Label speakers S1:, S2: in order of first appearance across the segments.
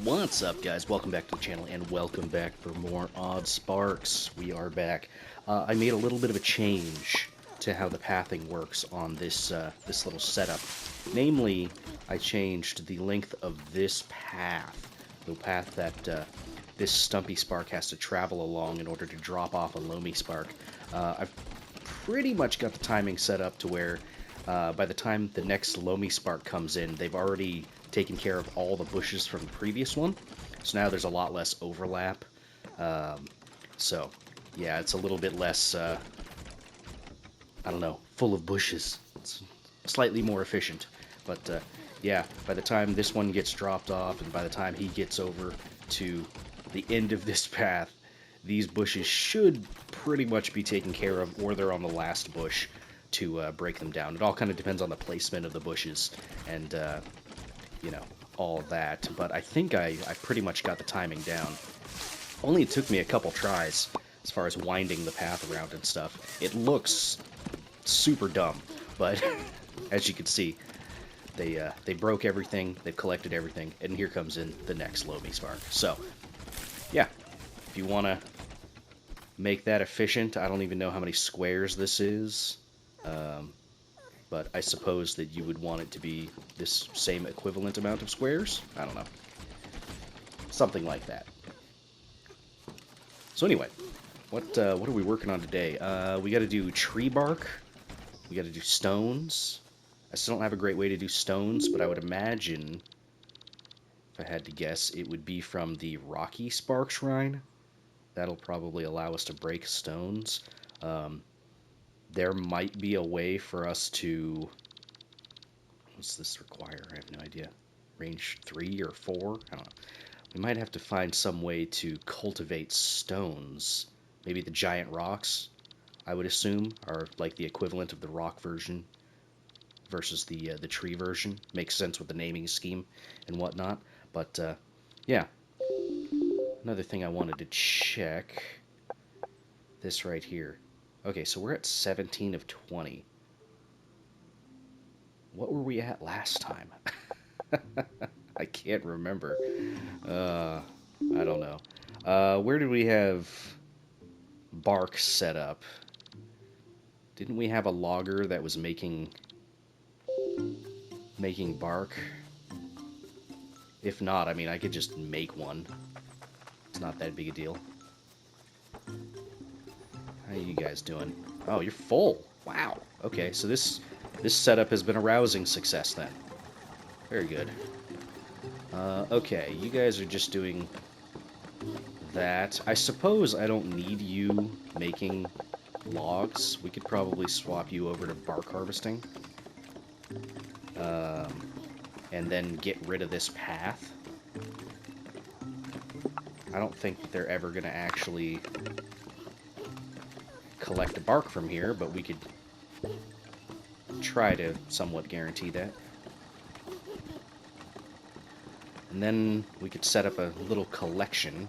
S1: What's up, guys? Welcome back to the channel, and welcome back for more Oddsparks. We are back. I made a little bit of a change to how the pathing works on this little setup. Namely, I changed the length of this path, the path that this Stumpy Spark has to travel along in order to drop off a Loamy Spark. I've pretty much got the timing set up to where by the time the next Loamy Spark comes in, they've already taken care of all the bushes from the previous one. So now there's a lot less overlap. So, yeah, it's a little bit less, I don't know, full of bushes. It's slightly more efficient. But, yeah, by the time this one gets dropped off and by the time he gets over to the end of this path, these bushes should pretty much be taken care of, or they're on the last bush to break them down. It all kind of depends on the placement of the bushes and, you know, all that. But I think I pretty much got the timing down. Only it took me a couple tries as far as winding the path around and stuff. It looks super dumb, but as you can see, they broke everything, they've collected everything, and here comes in the next Loamy Spark. So, yeah, if you want to make that efficient, I don't even know how many squares this is. But I suppose that you would want it to be this same equivalent amount of squares? I don't know. Something like that. So anyway, what are we working on today? We got to do tree bark. We got to do stones. I still don't have a great way to do stones, but I would imagine, if I had to guess, it would be from the Rocky Spark Shrine. That'll probably allow us to break stones. There might be a way for us to... What's this require? I have no idea. Range 3 or 4? I don't know. We might have to find some way to cultivate stones. Maybe the giant rocks, I would assume, are like the equivalent of the rock version versus the tree version. Makes sense with the naming scheme and whatnot. But, yeah. Another thing I wanted to check. This right here. Okay, so we're at 17 of 20. What were we at last time? I can't remember. I don't know. Where did we have bark set up? Didn't we have a logger that was making bark? If not, I mean, I could just make one. It's not that big a deal. How you guys doing? Oh, you're full. Wow. Okay, so this setup has been a rousing success then. Very good. Okay, you guys are just doing that. I suppose I don't need you making logs. We could probably swap you over to bark harvesting. And then get rid of this path. I don't think they're ever going to actually collect a bark from here, but we could try to somewhat guarantee that. And then we could set up a little collection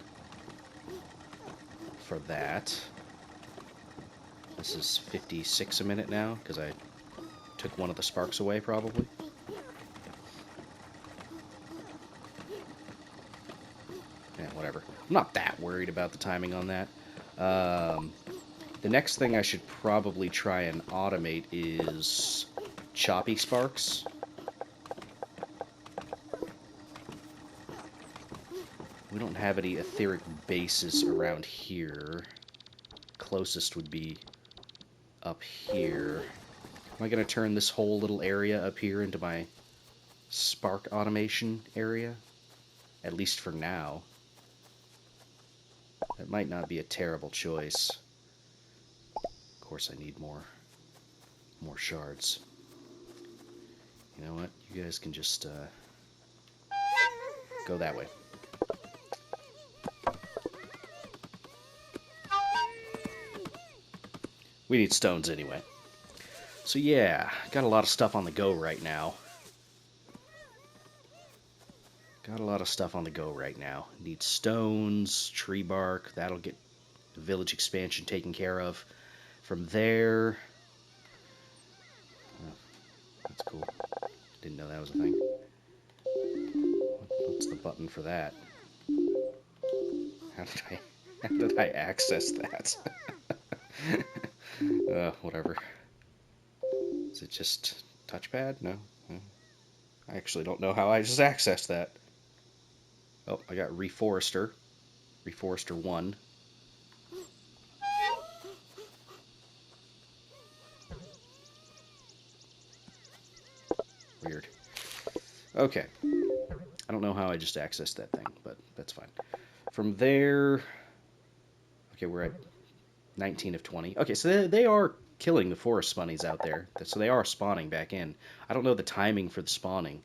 S1: for that. This is 56 a minute now, because I took one of the sparks away, probably. Yeah, whatever. I'm not that worried about the timing on that. The next thing I should probably try and automate is choppy sparks. We don't have any etheric bases around here. Closest would be up here. Am I going to turn this whole little area up here into my spark automation area? At least for now. That might not be a terrible choice. Of course I need more shards. You know what? You guys can just go that way. We need stones anyway. So yeah, got a lot of stuff on the go right now. Need stones, tree bark. That'll get the village expansion taken care of. From there... Oh, that's cool. Didn't know that was a thing. What's the button for that? How did I access that? Whatever. Is it just touchpad? No. I actually don't know how I just accessed that. Oh, I got Reforester. Reforester 1. Weird. Okay. I don't know how I just accessed that thing, but that's fine. From there... Okay, we're at 19 of 20. Okay, so they are killing the forest bunnies out there. So they are spawning back in. I don't know the timing for the spawning.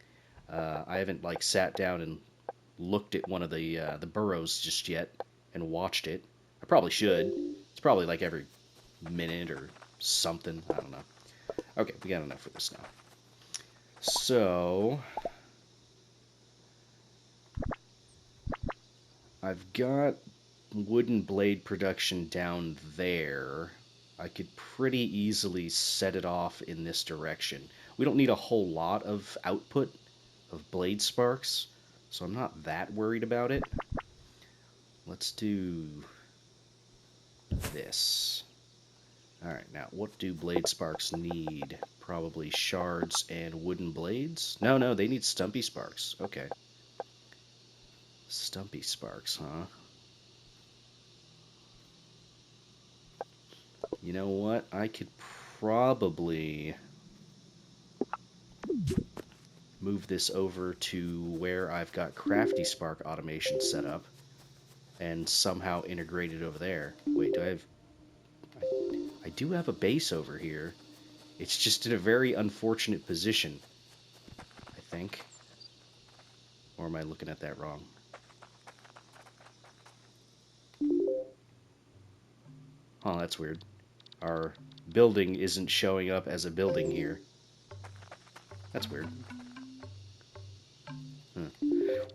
S1: I haven't, like, sat down and looked at one of the burrows just yet and watched it. I probably should. It's probably, like, every minute or something. I don't know. Okay, we got enough for this now. So... I've got wooden blade production down there. I could pretty easily set it off in this direction. We don't need a whole lot of output of blade sparks, so I'm not that worried about it. Let's do this. Alright, now what do blade sparks need? Probably shards and wooden blades? No, they need stumpy sparks. Okay. Stumpy sparks, huh? You know what? I could probably move this over to where I've got Crafty Spark automation set up and somehow integrate it over there. Wait, do I have... I do have a base over here. It's just in a very unfortunate position, I think. Or am I looking at that wrong? Oh, that's weird. Our building isn't showing up as a building here. That's weird.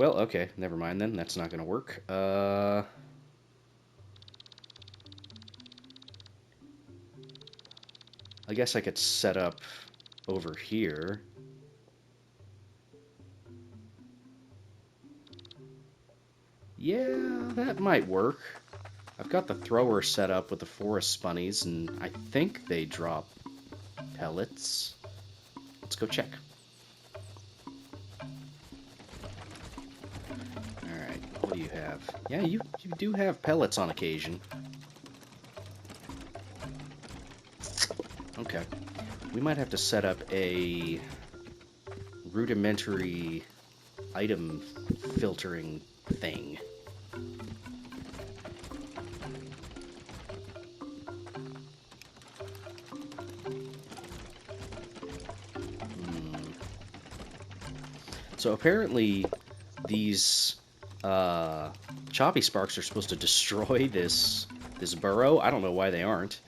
S1: Well, okay, never mind then. That's not going to work. I guess I could set up over here. Yeah, that might work. I've got the thrower set up with the forest bunnies, and I think they drop pellets. Let's go check. Alright, what do you have? Yeah, you do have pellets on occasion. Okay. We might have to set up a rudimentary item filtering thing. So apparently these choppy sparks are supposed to destroy this burrow. I don't know why they aren't.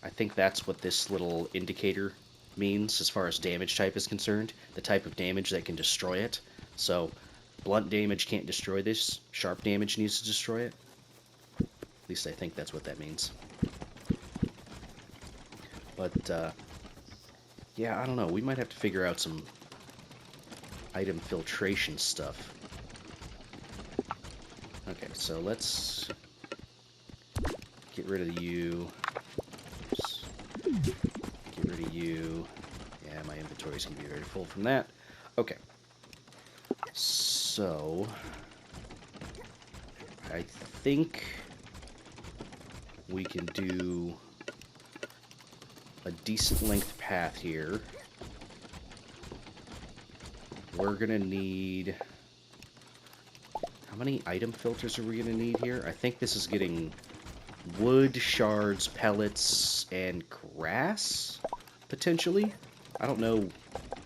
S1: I think that's what this little indicator means as far as damage type is concerned. The type of damage that can destroy it. So blunt damage can't destroy this. Sharp damage needs to destroy it. At least I think that's what that means. But yeah, I don't know. We might have to figure out some item filtration stuff. Okay, so let's get rid of you. Oops. Get rid of you. Yeah, my inventory's going to be very full from that. Okay. So I think we can do a decent length path here. We're gonna need... How many item filters are we gonna need here? I think this is getting wood, shards, pellets, and grass, potentially? I don't know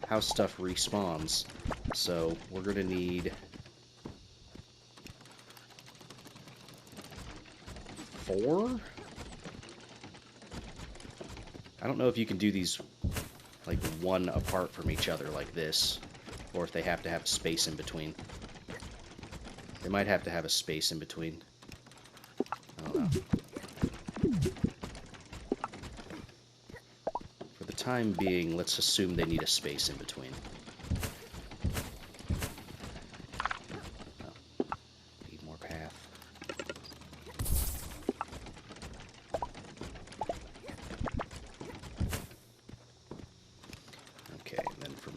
S1: how stuff respawns, so we're gonna need 4? I don't know if you can do these, like, one apart from each other like this, or if they have to have a space in between. They might have to have a space in between. I don't know. For the time being, let's assume they need a space in between.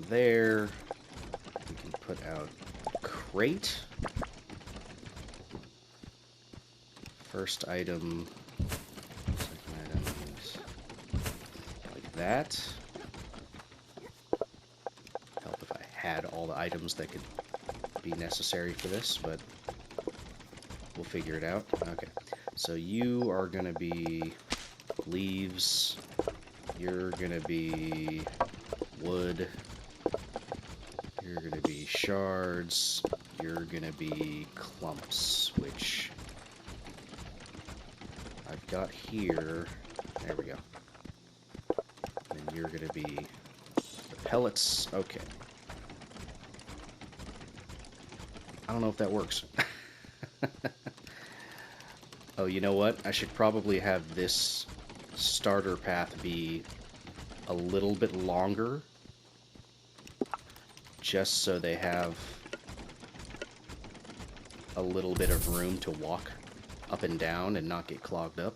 S1: there. We can put out a crate. First item, second item is like that. Help if I had all the items that could be necessary for this, but we'll figure it out. Okay, so you are gonna be leaves, you're gonna be wood, you're gonna be shards, you're gonna be clumps, which I've got here. There we go. And you're gonna be the pellets. Okay. I don't know if that works. Oh, you know what? I should probably have this starter path be a little bit longer, just so they have a little bit of room to walk up and down and not get clogged up.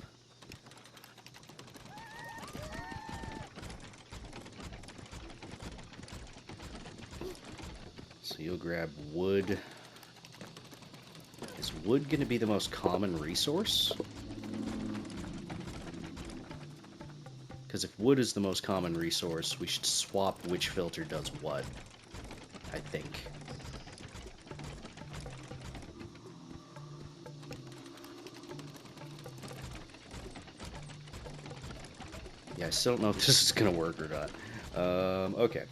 S1: So you'll grab wood. Is wood going to be the most common resource? Because if wood is the most common resource, we should swap which filter does what, I think. Yeah, I still don't know if this is going to work or not. Okay,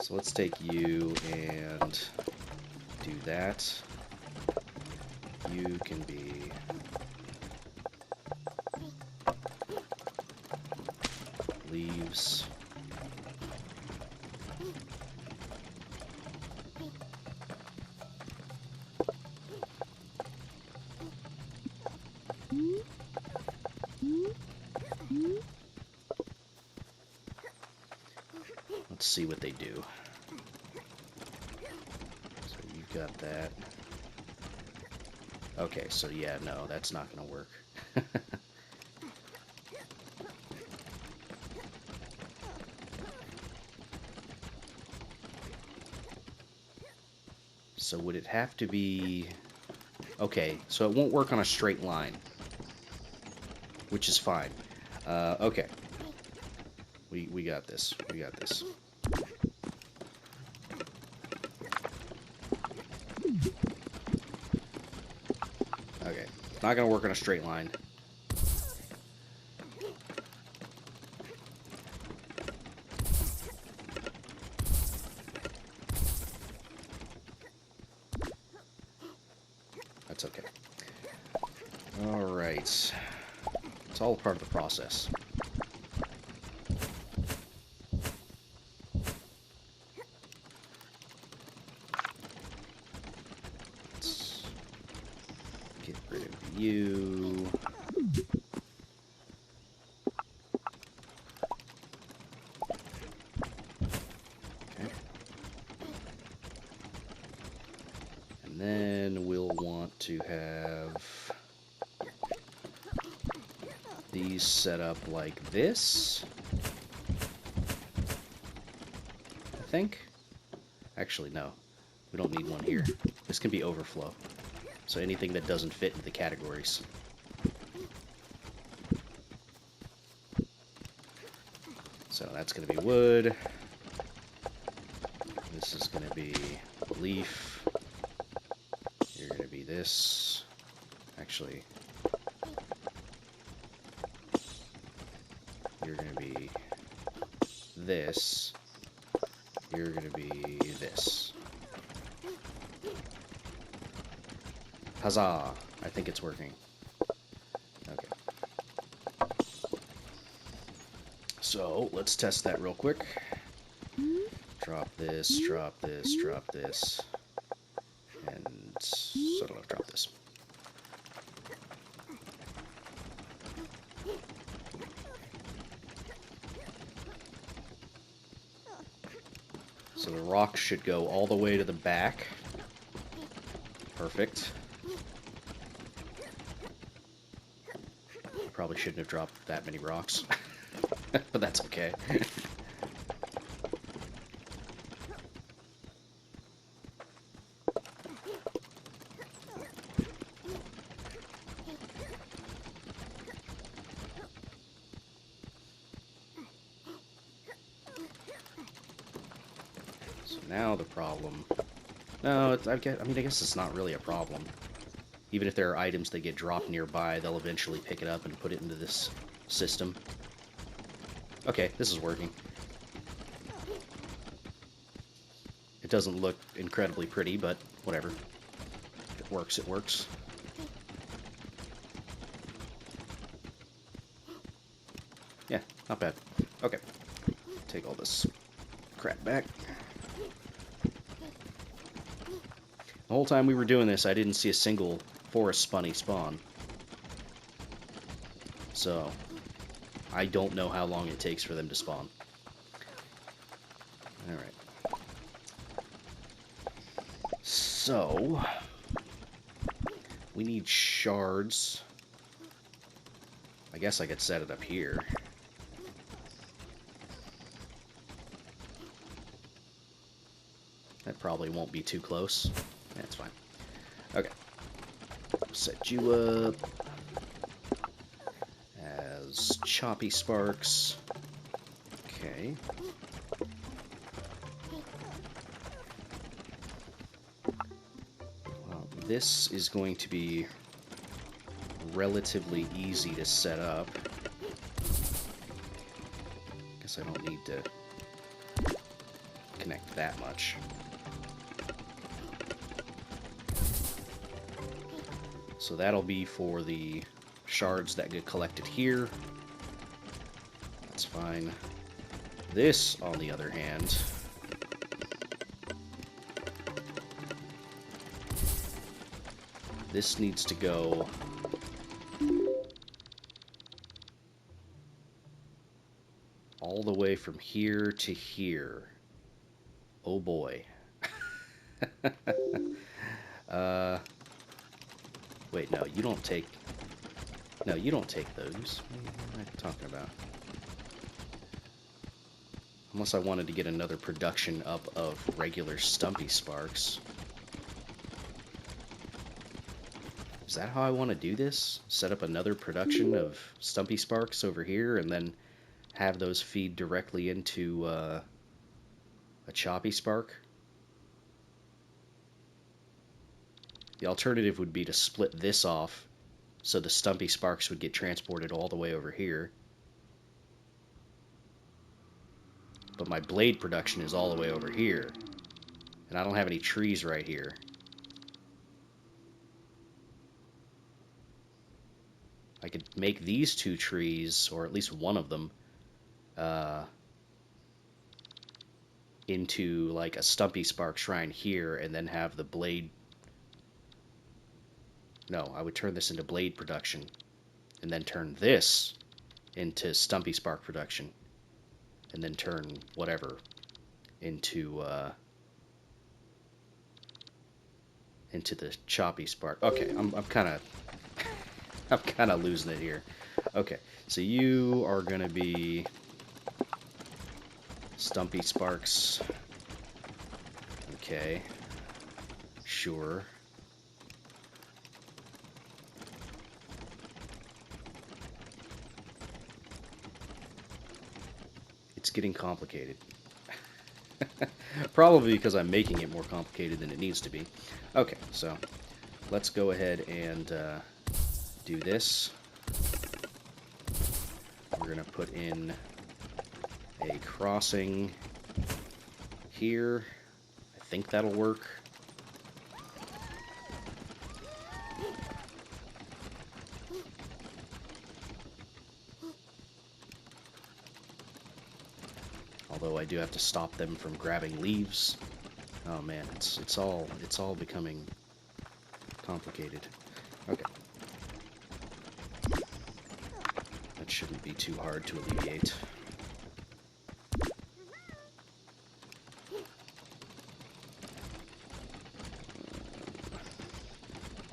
S1: so let's take you and do that. You can be leaves. Let's see what they do. So you've got that. Okay, so yeah, no, that's not going to work. So would it have to be... Okay, so it won't work on a straight line, which is fine. Okay. We got this. We got this. Okay, it's not going to work on a straight line. That's okay. Alright. It's all part of the process. Let's get rid of you. Okay. And then we'll want to have these set up like this, I think. Actually, no. We don't need one here. This can be overflow. So anything that doesn't fit into the categories. So that's going to be wood. This is going to be leaf. You're going to be this. Actually, you're going to be this. You're going to be this. Huzzah! I think it's working. Okay. So, let's test that real quick. Drop this, drop this, drop this. And sort of drop this. So the rocks should go all the way to the back. Perfect. Probably shouldn't have dropped that many rocks. But that's okay. Now the problem... No, I guess it's not really a problem. Even if there are items that get dropped nearby, they'll eventually pick it up and put it into this system. Okay, this is working. It doesn't look incredibly pretty, but whatever. If it works, it works. Yeah, not bad. Okay. Take all this crap back. The whole time we were doing this, I didn't see a single forest spunny spawn. So, I don't know how long it takes for them to spawn. Alright. So, we need shards. I guess I could set it up here. That probably won't be too close. That's fine. Okay. Set you up as choppy sparks. Okay. Well, this is going to be relatively easy to set up. Guess I don't need to connect that much. So that'll be for the shards that get collected here. That's fine. This, on the other hand, this needs to go all the way from here to here. Oh boy. Wait, no, you don't take... No, you don't take those. What am I talking about? Unless I wanted to get another production up of regular Stumpy Sparks. Is that how I want to do this? Set up another production of Stumpy Sparks over here, and then have those feed directly into a Choppy Spark? The alternative would be to split this off so the Stumpy Sparks would get transported all the way over here. But my blade production is all the way over here. And I don't have any trees right here. I could make these two trees, or at least one of them, into like a Stumpy Spark shrine here, and then have the blade... No, I would turn this into blade production, and then turn this into Stumpy Spark production, and then turn whatever into the Choppy Spark. Okay, I'm kind of I'm kind of losing it here. Okay, so you are gonna be Stumpy Sparks. Okay, sure. It's getting complicated. Probably because I'm making it more complicated than it needs to be. Okay, so let's go ahead and do this. We're going to put in a crossing here. I think that'll work. Although I do have to stop them from grabbing leaves. Oh man, it's all becoming complicated. Okay. That shouldn't be too hard to alleviate.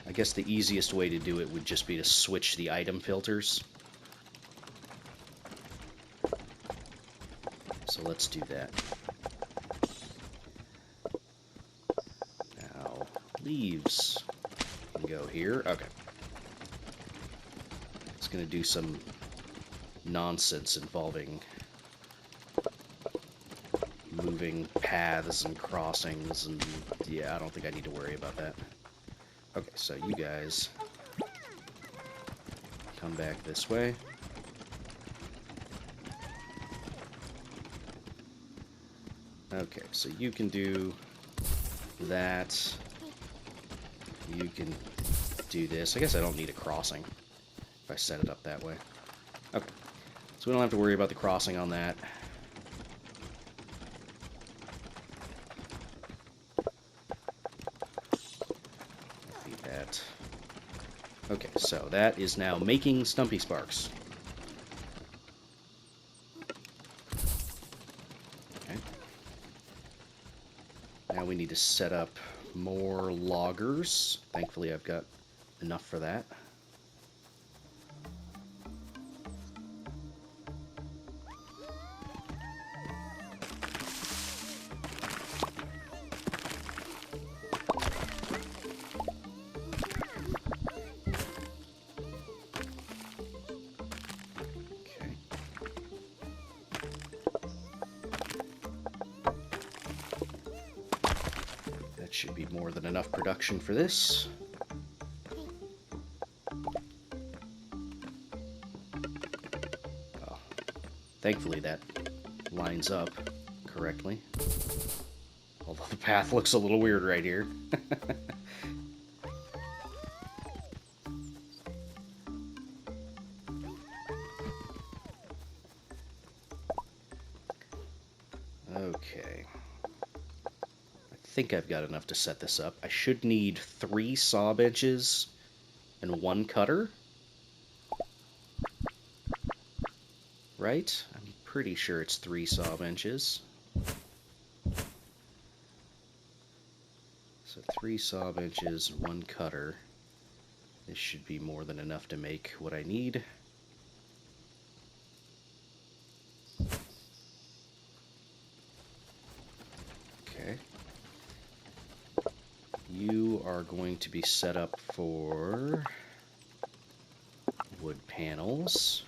S1: I guess the easiest way to do it would just be to switch the item filters. So let's do that. Now, leaves can go here. Okay. It's going to do some nonsense involving moving paths and crossings, and yeah, I don't think I need to worry about that. Okay, so you guys come back this way. Okay, so you can do that. You can do this. I guess I don't need a crossing if I set it up that way. Okay, so we don't have to worry about the crossing on that. Feed that. Okay, so that is now making Stumpy Sparks. Okay. Now we need to set up more loggers. Thankfully, I've got enough for that. Should be more than enough production for this. Oh, thankfully that lines up correctly. Although the path looks a little weird right here. Okay. I think I've got enough to set this up. I should need 3 saw benches and 1 cutter. Right? I'm pretty sure it's 3 saw benches. So 3 saw benches, 1 cutter. This should be more than enough to make what I need. Okay. You are going to be set up for wood panels.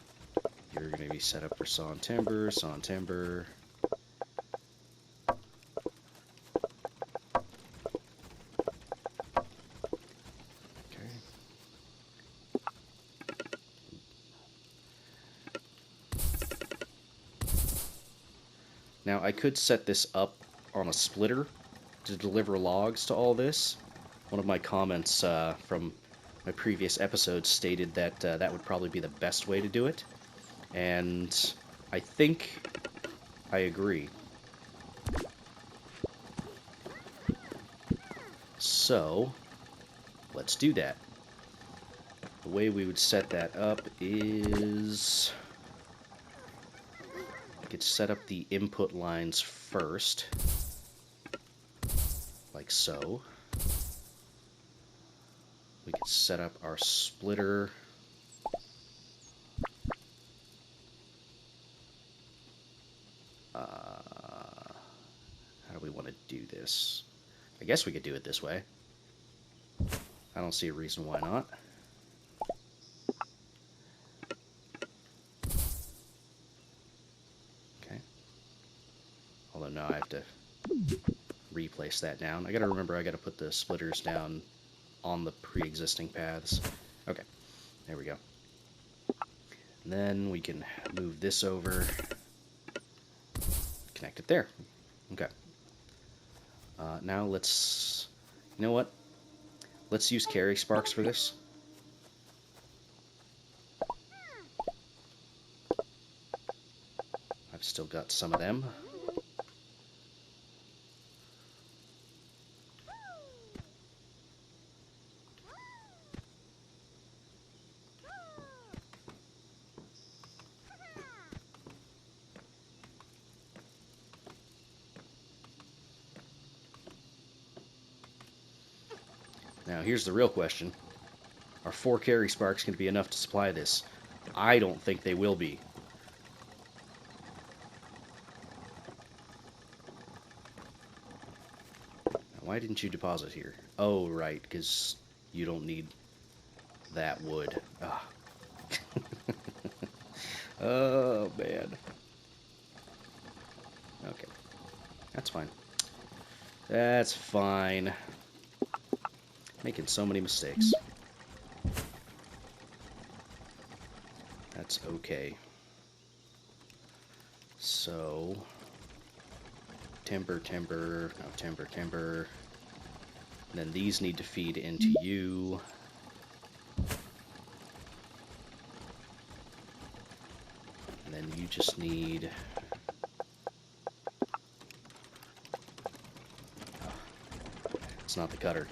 S1: You're going to be set up for saw and timber, saw and timber. Okay. Now I could set this up on a splitter to deliver logs to all this. One of my comments from my previous episode stated that that would probably be the best way to do it, and I think I agree. So, let's do that. The way we would set that up is we could set up the input lines first, like so. We could set up our splitter. How do we want to do this? I guess we could do it this way. I don't see a reason why not. Okay. Although now I have to replace that down. I gotta remember I gotta put the splitters down on the pre-existing paths. Okay, there we go. And then we can move this over, connect it there. Okay. Now let's, you know what? Let's use carry sparks for this. I've still got some of them. Now, here's the real question. Are 4 carry sparks going to be enough to supply this? I don't think they will be. Now, why didn't you deposit here? Oh, right, because you don't need that wood. Ah. Oh, man. Okay. That's fine. That's fine. Making so many mistakes. That's okay. So, timber, timber, no, timber, timber. And then these need to feed into you. And then you just need... It's not the cutter.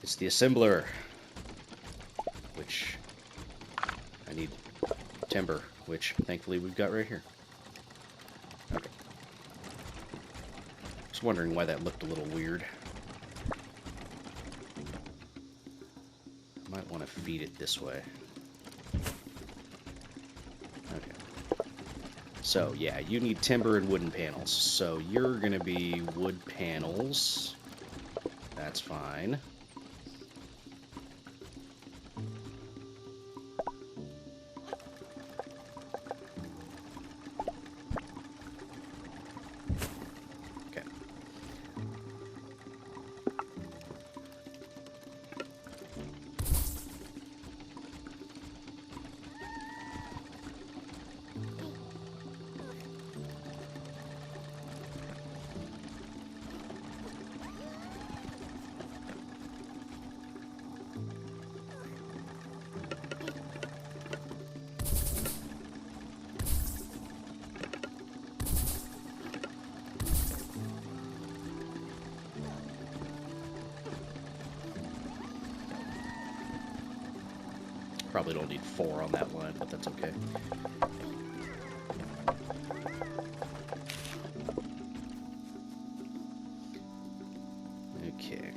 S1: It's the assembler, which I need timber, which thankfully we've got right here. Okay. Just wondering why that looked a little weird. Might want to feed it this way. Okay. So, yeah, you need timber and wooden panels. So you're going to be wood panels. That's fine. Okay. Probably don't need 4 on that line, but that's okay. Okay.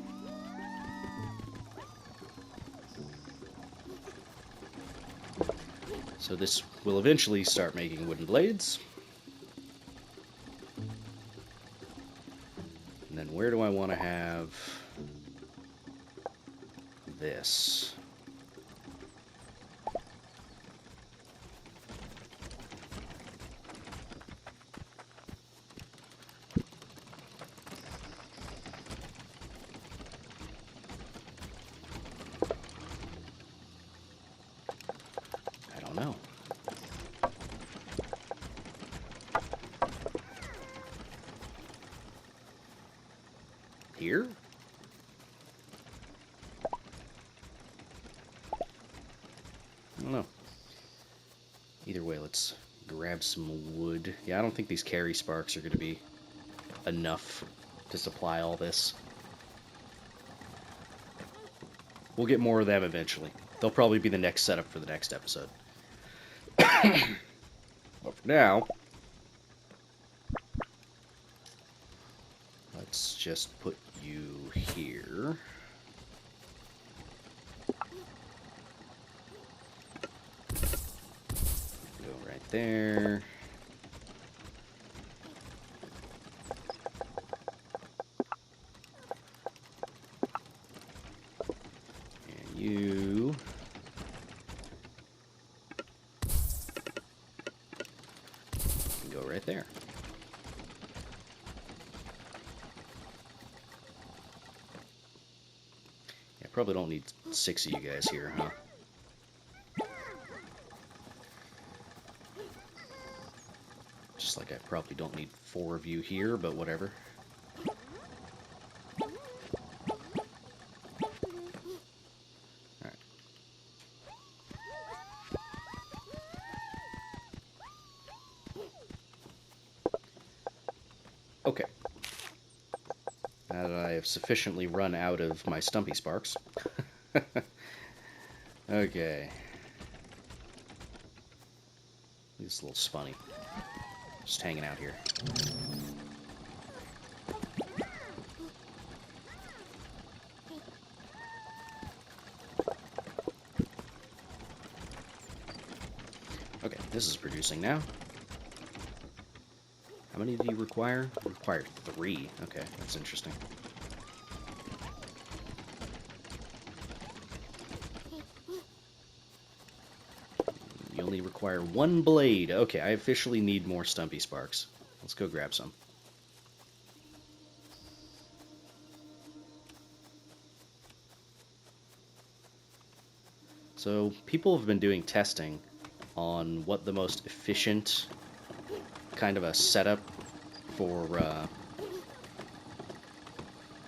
S1: So this will eventually start making wooden blades. And then where do I want to have this? No. Here? I don't know. Either way, let's grab some wood. Yeah, I don't think these carry sparks are going to be enough to supply all this. We'll get more of them eventually. They'll probably be the next setup for the next episode. But for now, let's just put you here. Go right there. And you... go right there. Yeah, probably don't need 6 of you guys here, huh? Just like I probably don't need 4 of you here, but whatever. Alright. Okay. Now that I have sufficiently run out of my stumpy sparks. Okay. He's a little spunny. Just hanging out here. Okay, this is producing now. How many do you require? You require 3. Okay, that's interesting. You'll only require 1 blade. Okay, I officially need more Stumpy Sparks. Let's go grab some. So, people have been doing testing on what the most efficient kind of a setup for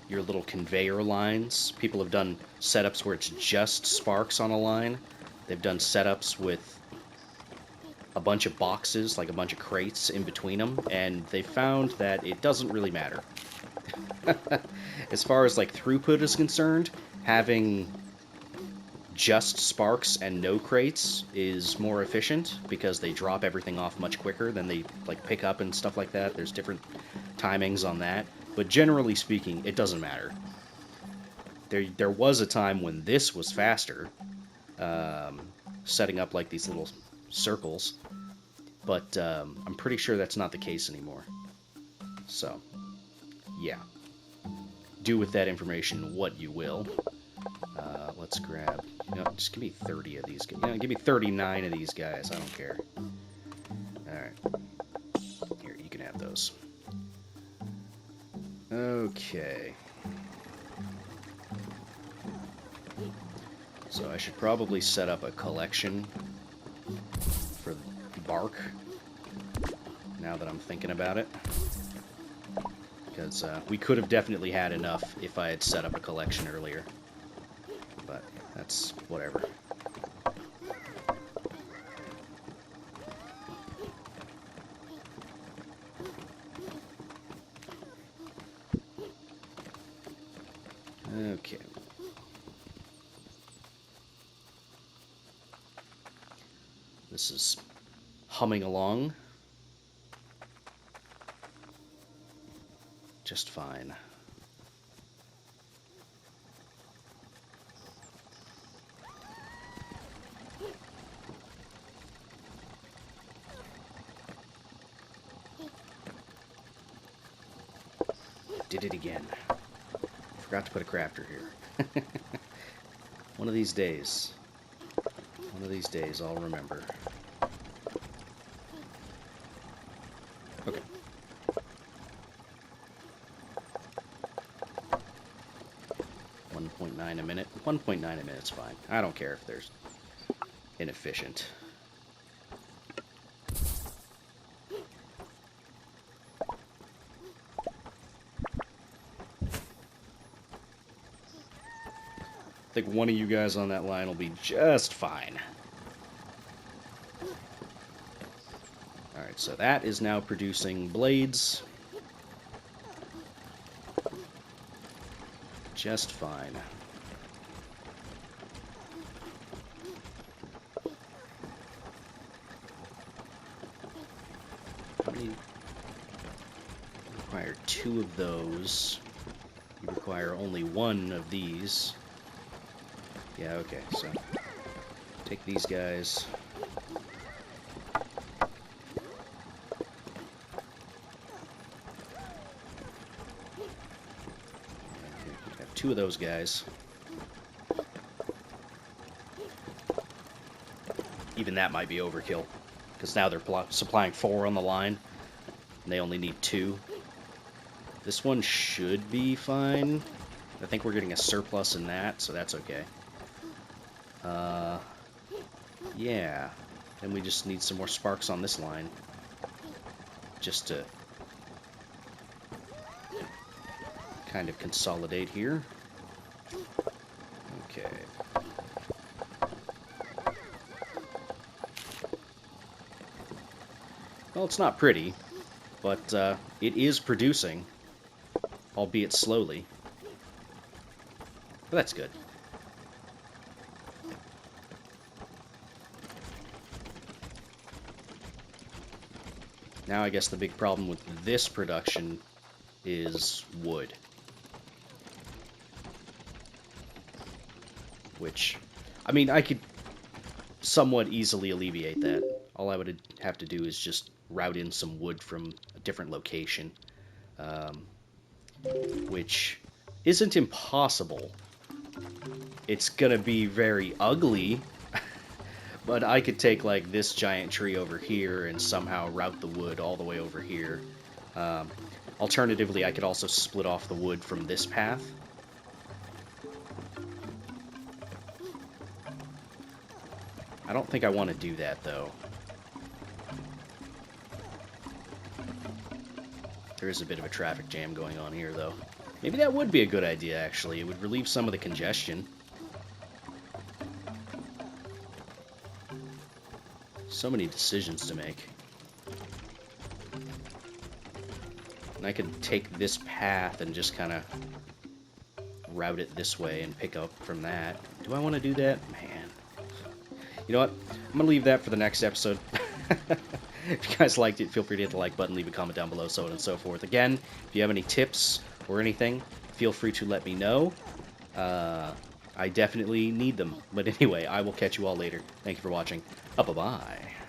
S1: your little conveyor lines. People have done setups where it's just sparks on a line. They've done setups with a bunch of boxes, like a bunch of crates in between them, and they found that it doesn't really matter. As far as like throughput is concerned, having just sparks and no crates is more efficient because they drop everything off much quicker than they like pick up and stuff like that. There's different timings on that, but generally speaking, it doesn't matter. There was a time when this was faster, setting up like these little circles, but I'm pretty sure that's not the case anymore. So, yeah. Do with that information what you will. Let's grab... just give me 30 of these. Give me 39 of these guys. I don't care. Alright. Here, you can have those. Okay. So I should probably set up a collection for bark, now that I'm thinking about it. Because we could have definitely had enough if I had set up a collection earlier. But that's whatever. Okay. This is humming along just fine. Did it again. Forgot to put a crafter here. One of these days. One of these days I'll remember. Okay. $1.9 a minute. 1.9 a minute's fine. I don't care if there's inefficient. I think one of you guys on that line will be just fine. Alright, so that is now producing blades. Just fine. How many? Require 2 of those. You require only 1 of these. Yeah, okay, so take these guys. Have 2 of those guys. Even that might be overkill, because now they're supplying 4 on the line, and they only need 2. This one should be fine. I think we're getting a surplus in that, so that's okay. Yeah. Then we just need some more sparks on this line. Just to kind of consolidate here. Okay. Well, it's not pretty, but it is producing, albeit slowly. But that's good. Now I guess the big problem with this production is wood. Which, I mean, I could somewhat easily alleviate that. All I would have to do is just route in some wood from a different location. Which isn't impossible. It's gonna be very ugly, But I could take, like, this giant tree over here and somehow route the wood all the way over here. Alternatively, I could also split off the wood from this path. I don't think I want to do that, though. There is a bit of a traffic jam going on here, though. Maybe that would be a good idea, actually. It would relieve some of the congestion. So many decisions to make. And I could take this path and just kind of route it this way and pick up from that. Do I want to do that? Man. You know what? I'm going to leave that for the next episode. If you guys liked it, feel free to hit the like button, leave a comment down below, so on and so forth. Again, if you have any tips or anything, feel free to let me know. I definitely need them. But anyway, I will catch you all later. Thank you for watching. Bye-bye.